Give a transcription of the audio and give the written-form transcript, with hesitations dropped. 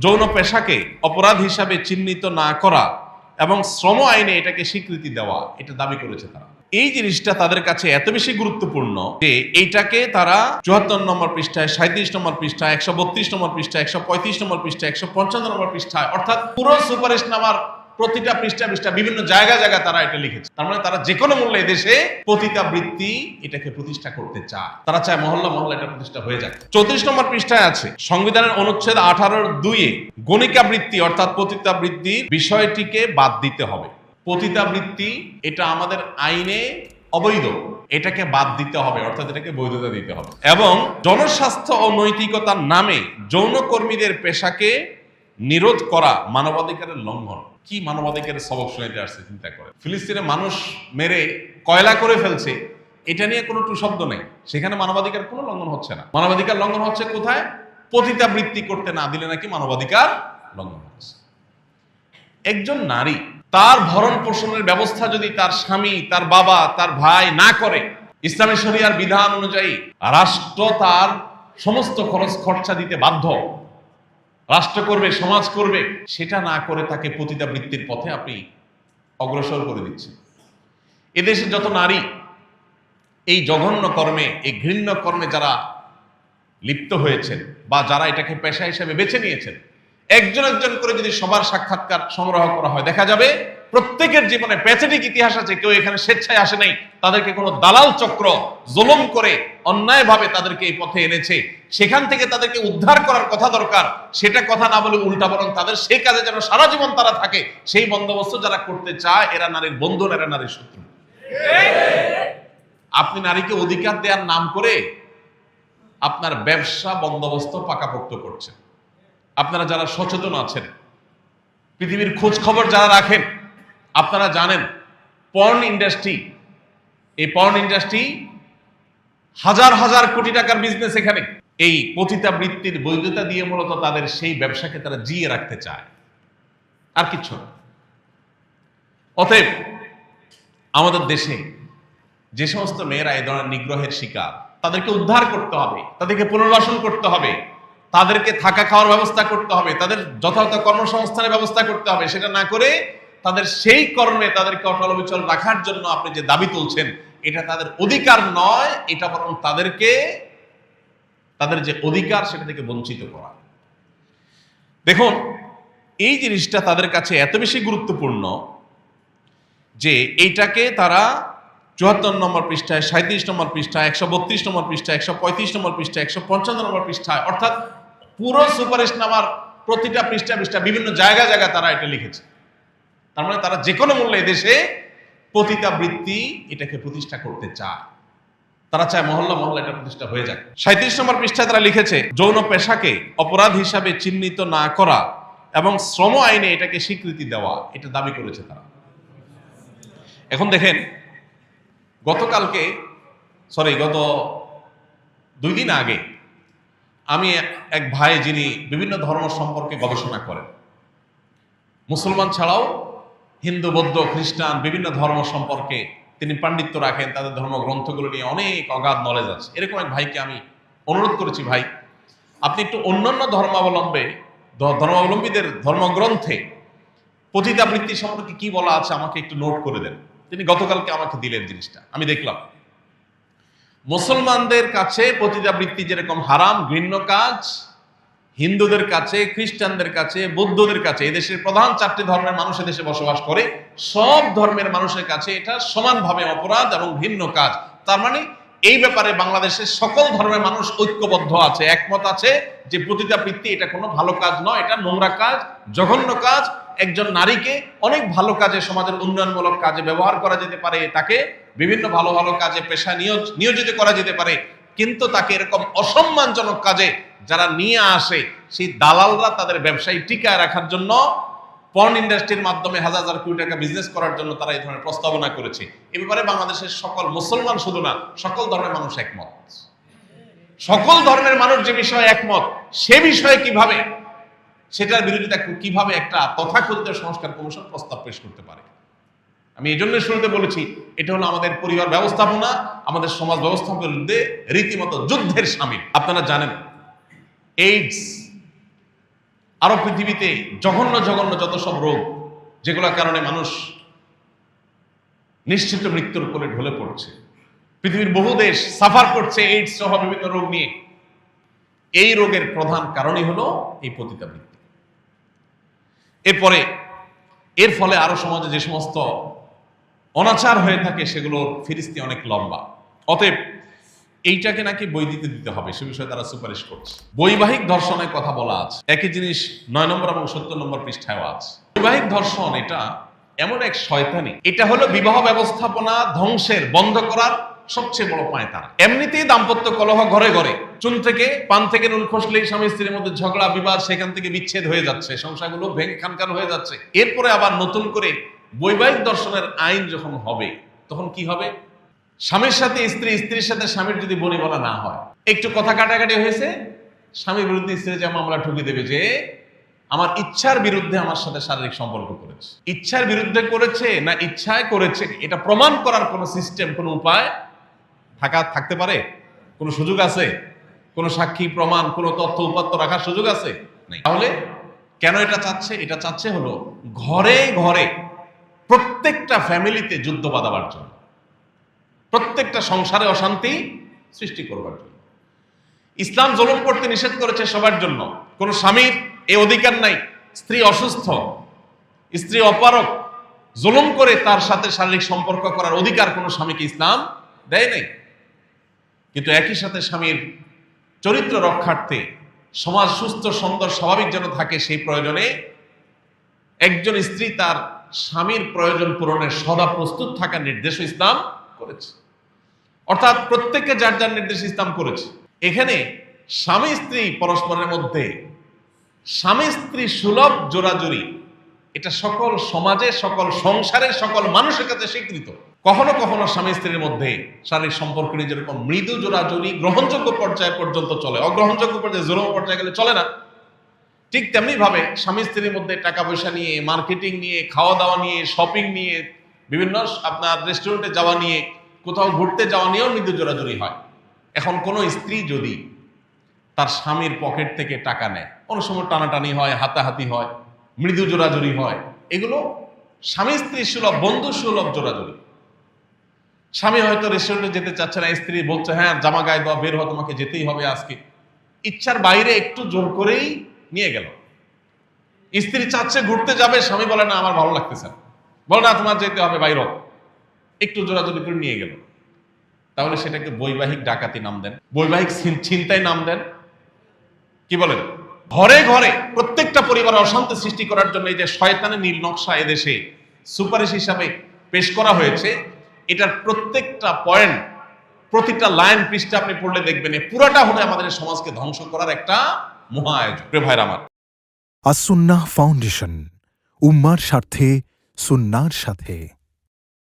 যৌন পেশাকে অপরাধ হিসাবে চিহ্নিত না করা এবং শ্রম আইনে এটাকে স্বীকৃতি দেওয়া, এটা দাবি করেছে তারা। এই জিনিসটা তাদের কাছে এত বেশি গুরুত্বপূর্ণ যে এইটাকে তারা ৭৪ নম্বর পৃষ্ঠায়, ৩৭ নম্বর পৃষ্ঠায়, ১৩২ নম্বর পৃষ্ঠায়, ১৩৫ নম্বর পৃষ্ঠায়, ১৫৫ নম্বর পৃষ্ঠায়, অর্থাৎ পুরো সুপারিশনামার প্রতিটা পৃষ্ঠা বিভিন্ন জায়গা তারা এটা লিখেছে। তার মানে তারা যে কোনো মূল্যে এদেশে পতিতাবৃত্তি এটাকে প্রতিষ্ঠা করতে চায়। তারা চায় মহল্লা এটা প্রতিষ্ঠা হয়ে যাক। ৩৪ নম্বর পৃষ্ঠায় আছে সংবিধানের অনুচ্ছেদ ১৮(২)-এ গণিকাবৃত্তি অর্থাৎ পতিতাবৃত্তির বিষয়টিকে বাদ দিতে হবে। পতিতাবৃত্তি এটা আমাদের আইনে অবৈধ, এটাকে বাদ দিতে হবে, অর্থাৎ এটাকে বৈধতা দিতে হবে। এবং জনস্বাস্থ্য ও নৈতিকতার নামে যৌনকর্মীদের পেশাকে নিরোধ করা মানবাধিকারের লঙ্ঘন। কি মানবাধিকারের সবক শুনাইতে আসছে চিন্তা করে। ফিলিস্তিনে মানুষ মেরে কয়লা করে ফেলছে, এটা নিয়ে কোনো টু শব্দ নেই। সেখানে মানবাধিকার কোনো লঙ্ঘন হচ্ছে না। মানবাধিকার লঙ্ঘন হচ্ছে কোথায়? পতিতাবৃত্তি করতে না দিলে নাকি মানবাধিকার লঙ্ঘন হচ্ছে। একজন নারী তার ভরণ পোষণের ব্যবস্থা যদি তার স্বামী, তার বাবা, তার ভাই না করে, ইসলামী শরিয়ার বিধান অনুযায়ী রাষ্ট্র তার সমস্ত খরচ খরচা দিতে বাধ্য। রাষ্ট্র করবে, সমাজ করবে, সেটা না করে তাকে পতিতাবৃত্তির পথে আপনি অগ্রসর করে দিচ্ছেন। এদেশে যত নারী এই জঘন্য কর্মে, এই ঘৃণ্য কর্মে যারা লিপ্ত হয়েছেন বা যারা এটাকে পেশা হিসেবে বেছে নিয়েছেন, একজন করে যদি সবার সাক্ষাৎকার সংগ্রহ করা হয়, দেখা যাবে প্রত্যেকের জীবনে প্যাথেটিক ইতিহাস আছে। কেউ এখানে স্বেচ্ছায় আসে নাই, তাদেরকে কোনো দালাল চক্র জুলুম করে অন্যায়ভাবে তাদেরকে এই পথে এনেছে। সেখান থেকে তাদেরকে উদ্ধার করার কথা দরকার, সেটা কথা না বলে উল্টা বরং তাদের সেই কাজে যেন সারা জীবন তারা থাকে, সেই বন্দোবস্ত যারা করতে চায়, এরা নারীর বন্ধু, এরা নারীর শত্রু। আপনি নারীকে অধিকার দেওয়ার নাম করে আপনার ব্যবসা বন্দোবস্ত পাকাপোক্ত করছেন। আপনারা যারা সচেতন আছেন, পৃথিবীর খোঁজ খবর যারা রাখেন, আপনারা জানেন পর্ন ইন্ডাস্ট্রি, এই পর্ন ইন্ডাস্ট্রি হাজার কোটি টাকার বিজনেস। এখানে এই পতিতাবৃত্তির বৈধতা দিয়ে মূলত তাদের সেই ব্যবসাকে তারা জিয়ে রাখতে চায়, আর কিছু না। অতএব আমাদের দেশে যে সমস্ত মেয়েরা এই ধরনের নিগ্রহের শিকার, তাদেরকে উদ্ধার করতে হবে, তাদেরকে পুনর্বাসন করতে হবে, তাদেরকে থাকা খাওয়ার ব্যবস্থা করতে হবে, তাদের যথাযথ কর্মসংস্থানের ব্যবস্থা করতে হবে। সেটা না করে তাদের সেই কর্মে তাদেরকে অটল অবিচল রাখার জন্য আপনি যে দাবি তুলছেন, এটা তাদের অধিকার নয়, এটা বরং তাদেরকে তাদের যে অধিকার সেটা থেকে বঞ্চিত করা। দেখুন, এই জিনিসটা তাদের কাছে এত বেশি গুরুত্বপূর্ণ যে এইটাকে তারা ৭৪ নম্বর পৃষ্ঠায়, ৩৭ নম্বর পৃষ্ঠায়, ১৩২ নম্বর পৃষ্ঠায়, ১৩৫ নম্বর পৃষ্ঠায়, ১৫৫ নম্বর পৃষ্ঠায়, অর্থাৎ পুরো সুপারিশনামার প্রতিটা পৃষ্ঠা বিভিন্ন জায়গা তারা এটা লিখেছে। তার মানে তারা যে কোনো মূল্যে এদেশে পতিতাবৃত্তি এটাকে প্রতিষ্ঠা করতে চায়। তারা চায় মহল্লা এটা প্রতিষ্ঠা হয়ে যাক। ৩৭ নম্বর পৃষ্ঠায় তারা লিখেছে যৌন পেশাকে অপরাধ হিসাবে চিহ্নিত না করা এবং শ্রম আইনে এটাকে স্বীকৃতি দেওয়া, এটা দাবি করেছে তারা। এখন দেখেন, গত 2 দিন আগে আমি এক ভাই, যিনি বিভিন্ন ধর্ম সম্পর্কে গবেষণা করেন, মুসলমান ছাড়াও হিন্দু, বৌদ্ধ, খ্রিস্টান বিভিন্ন ধর্ম সম্পর্কে তিনি পাণ্ডিত্য রাখেন, তাদের ধর্মগ্রন্থগুলো নিয়ে অনেক অগাধ নলেজ আছে। এরকম এক ভাইকে আমি অনুরোধ করেছি, ভাই আপনি একটু অন্যান্য ধর্মাবলম্বীদের ধর্মগ্রন্থে পতিতাবৃত্তি সম্পর্কে কি বলা আছে আমাকে একটু নোট করে দেন। তিনি গতকালকে আমাকে দিলেন জিনিসটা, আমি দেখলাম মুসলমানদের কাছে পতিতাবৃত্তি যেরকম হারাম, ঘৃণ্য কাজ, হিন্দুদের কাছে, খ্রিস্টানদের কাছে, বৌদ্ধদের কাছে, এদেশের প্রধান 4টি ধর্মের মানুষ এদেশে বসবাস করে, সব ধর্মের মানুষের কাছে এটা সমানভাবে অপরাধ এবং ঘৃণ্য কাজ। তার মানে এই ব্যাপারে বাংলাদেশের সকল ধর্মের মানুষ ঐক্যবদ্ধ আছে, একমত আছে যে পতিতাবৃত্তি এটা কোনো ভালো কাজ নয়, এটা নোংরা কাজ, জঘন্য কাজ। একজন নারীকে অনেক ভালো কাজে, সমাজের উন্নয়নমূলক কাজে ব্যবহার করা যেতে পারে, তাকে বিভিন্ন ভালো কাজে পেশা নিয়োজিত করা যেতে পারে, কিন্তু তাকে এরকম অসম্মানজনক কাজে যারা নিয়ে আসে, সেই দালালরা তাদের ব্যবসায়ী টিকায় রাখার জন্য পর্ন ইন্ডাস্ট্রির মাধ্যমে হাজার কোটি টাকা বিজনেস করার জন্য তারা এই ধরনের প্রস্তাবনা করেছে। এ ব্যাপারে বাংলাদেশের সকল মুসলমান শুধু না, সকল ধর্মের মানুষ একমত। সকল ধর্মের মানুষ যে বিষয়ে একমত, সে বিষয়ে কিভাবে সেটার বিরোধিতা কিভাবে একটা তথাকথিত সংস্কার কমিশন প্রস্তাব পেশ করতে পারে? আমি এই জন্য শুরুতে বলেছি, এটা হলো আমাদের পরিবার ব্যবস্থাপনা, আমাদের সমাজ ব্যবস্থাপনার বিরুদ্ধে রীতিমতো যুদ্ধের শামিল। আপনারা জানেন এইডস আরো পৃথিবীতে জঘন্য জঘন্য যত সব রোগ, যেগুলোর কারণে মানুষ নিশ্চিত মৃত্যুর কোলে ঢলে পড়ছে, পৃথিবীর বহু দেশ সাফার করছে এইডস সহ বিভিন্ন রোগ নিয়ে, এই রোগের প্রধান কারণই হলো এই পতিতাবৃত্তি। এর ফলে আরো সমাজে যে সমস্ত অনাচার হয়ে থাকে সেগুলোর ফিরিস্তি অনেক লম্বা। অতএব এইটাকে নাকি বই দিতে হবে, সে বিষয়ে তারা সুপারিশ করছে। বৈবাহিক ধর্ষণের কথা বলা আছে, একই জিনিস 9 নম্বর এবং 70 নম্বর পৃষ্ঠায় আছে। বৈবাহিক ধর্ষণ এটা এমন এক শয়তানি, এটা হলো বিবাহ ব্যবস্থাপনা ধ্বংসের, বন্ধ করার সবচেয়ে বড় পায়তারা। এমনিতেই দাম্পত্য কলহ ঘরে ঘরে, চুন থেকে পান থেকে নুন খসলেই স্বামী স্ত্রীর মধ্যে ঝগড়া বিবাদ, সেখান থেকে বিচ্ছেদ হয়ে যাচ্ছে, সংসারগুলো ভেঙে খানখান হয়ে যাচ্ছে। এরপরে আবার নতুন করে বৈবাহিক ধর্ষণের আইন যখন হবে, তখন কি হবে? স্বামীর সাথে স্ত্রী, স্ত্রীর সাথে স্বামীর যদি বনিবনা না হয়, একটু কথা কাটাকাটি হয়েছে, স্বামীর বিরুদ্ধে স্ত্রী যে মামলা ঠুকে দেবে যে আমার ইচ্ছার বিরুদ্ধে আমার সাথে শারীরিক সম্পর্ক করেছে। ইচ্ছার বিরুদ্ধে করেছে না ইচ্ছায় করেছে, এটা প্রমাণ করার কোন সিস্টেম, কোন উপায় থাকতে পারে? কোন সুযোগ আছে? কোন সাক্ষী প্রমাণ, কোন তথ্য উপাত্ত রাখার সুযোগ আছে? নাই। তাহলে কেন এটা চাচ্ছে? এটা চাচ্ছে হলো ঘরে ঘরে প্রত্যেকটা ফ্যামিলিতে যুদ্ধ বাঁধাবার জন্য, প্রত্যেকটা সংসারে অশান্তি সৃষ্টি করবার জন্য। ইসলাম জুলুম করতে নিষেধ করেছে সবার জন্য। কোন স্বামীর এই অধিকার নাই, স্ত্রী অসুস্থ, স্ত্রী অপারক, জুলুম করে তার সাথে শারীরিক সম্পর্ক করার অধিকার কোন স্বামীকে ইসলাম দেয় নাই। কিন্তু একই সাথে স্বামীর চরিত্র রক্ষার্থে, সমাজ সুস্থ সুন্দর স্বাভাবিক যেন থাকে, সেই প্রয়োজনে একজন স্ত্রী তার স্বামীর প্রয়োজন পূরণের সদা প্রস্তুত থাকার নির্দেশ ইসলাম করেছে। অর্থাৎ প্রত্যেককে যার যার নির্দেশ ইসলাম করেছে। এখানে স্বামী স্ত্রী পরস্পরের মধ্যে স্বামী স্ত্রী সুলভ জোড়াজুড়ি, এটা সকল সমাজে, সকল সংসারের সকল মানুষের কাছে স্বীকৃত। কখনো কখনো স্বামী স্ত্রীর মধ্যে শারীরিক সম্পর্ক নিয়ে যেরকম মৃদু জোড়াজুড়ি গ্রহণযোগ্য পর্যায় পর্যন্ত চলে, অগ্রহণযোগ্য পর্যায়ে জোরম পর্যায়ে গেলে চলে না, ঠিক তেমনি ভাবে স্বামী স্ত্রীর মধ্যে টাকা পয়সা নিয়ে, মার্কেটিং নিয়ে, খাওয়া দাওয়া নিয়ে, শপিং নিয়ে, বিভিন্ন আপনার রেস্টুরেন্টে যাওয়া নিয়ে, কোথাও ঘুরতে যাওয়া নিয়েও মৃদু জোড়াজুড়ি হয়। এখন কোন স্ত্রী যদি তার স্বামীর পকেট থেকে টাকা নেয়, অনেক সময় টানাটানি হয়, হাতাহাতি হয়, মৃদু জোড়াজুড়ি হয়, এগুলো স্বামী স্ত্রী সুলভ, বন্ধু সুলভ জোড়াজুড়ি। স্বামী হয়তো রেস্টুরেন্টে যেতে চাচ্ছে না, স্ত্রী বলছে হ্যাঁ জামা গায়ে দাও, বের হও, তোমাকে যেতেই হবে আজকে। ইচ্ছার বাইরে একটু জোর করেই নিয়ে গেল। স্ত্রী চাচ্ছে ঘুরতে যাবে, স্বামী বলে না আমার ভালো লাগতেছে, বলে না তোমার যেতে হবে, বাইর হও, একটু জোরাজোরি করে নিয়ে গেল। তাহলে সেটাকে বৈবাহিক ডাকাতি নাম দেন, বৈবাহিক ছিনতাই নাম দেন, কি বলেন? ঘরে ঘরে প্রত্যেকটা পরিবারে অশান্তি সৃষ্টি করার জন্য এই যে শয়তানের নীল নকশা এদেশে সুপারিশ হিসাবে পেশ করা হয়েছে, এটার প্রত্যেকটা পয়েন্ট, প্রতিটা লাইন পৃষ্ঠা আপনি পড়লে দেখবেন পুরাটা হলে আমাদের সমাজকে ধ্বংস করার একটা মহা আয়োজন। প্রিয় ভাইরা আমার, আস-সুন্নাহ ফাউন্ডেশন, উম্মার স্বার্থে সুন্নাহর সাথে।